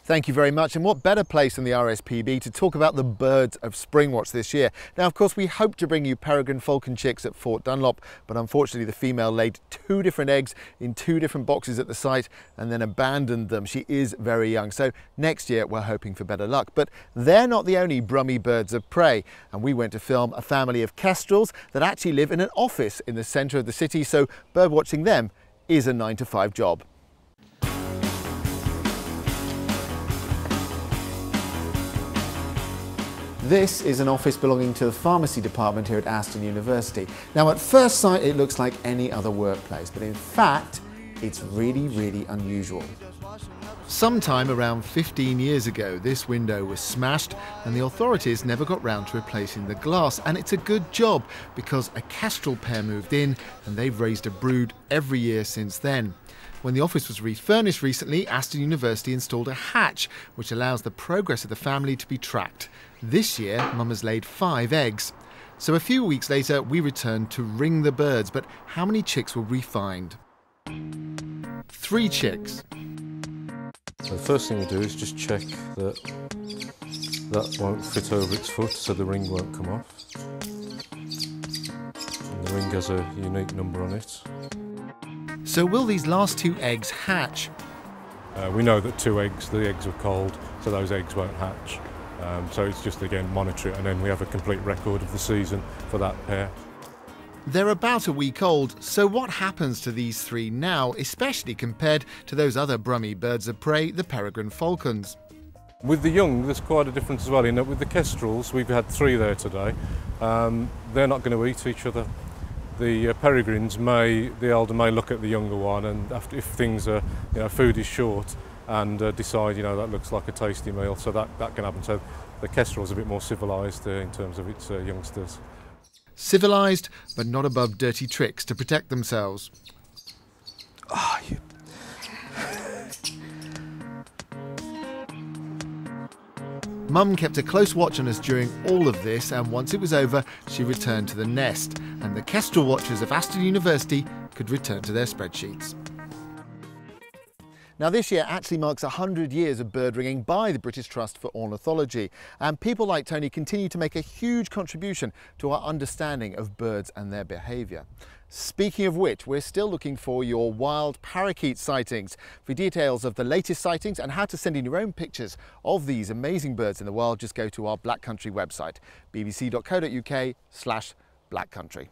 Thank you very much, and what better place than the RSPB to talk about the birds of Springwatch this year. Now, of course, we hope to bring you peregrine falcon chicks at Fort Dunlop, but unfortunately the female laid 2 different eggs in 2 different boxes at the site and then abandoned them. She is very young, so next year we're hoping for better luck. But they're not the only Brummie birds of prey, and we went to film a family of kestrels that actually live in an office in the centre of the city, so bird watching them is a 9-to-5 job. This is an office belonging to the pharmacy department here at Aston University. Now, at first sight it looks like any other workplace, but in fact it's really unusual. Sometime around 15 years ago this window was smashed and the authorities never got round to replacing the glass, and it's a good job because a kestrel pair moved in and they've raised a brood every year since then. When the office was refurnished recently, Aston University installed a hatch which allows the progress of the family to be tracked. This year, Mum has laid 5 eggs. So a few weeks later, we returned to ring the birds, but how many chicks will we find? 3 chicks. So the first thing we do is just check that that won't fit over its foot, so the ring won't come off. And the ring has a unique number on it. So will these last 2 eggs hatch? We know that the eggs are cold, so those eggs won't hatch. So it's just, again, monitor it, and then we have a complete record of the season for that pair. They're about a week old, so what happens to these 3 now, especially compared to those other Brummie birds of prey, the peregrine falcons? With the young, there's quite a difference as well. In that with the kestrels, we've had 3 there today. They're not going to eat each other. The peregrines the elder may look at the younger one, and if things are, food is short, and decide, that looks like a tasty meal, so that can happen. So the kestrel's a bit more civilised in terms of its youngsters. Civilised, but not above dirty tricks to protect themselves. Mum kept a close watch on us during all of this, and once it was over, she returned to the nest, and the kestrel watchers of Aston University could return to their spreadsheets. Now, this year actually marks 100 years of bird ringing by the British Trust for Ornithology, and people like Tony continue to make a huge contribution to our understanding of birds and their behaviour. Speaking of which, we're still looking for your wild parakeet sightings. For details of the latest sightings and how to send in your own pictures of these amazing birds in the wild, just go to our Black Country website, bbc.co.uk/blackcountry.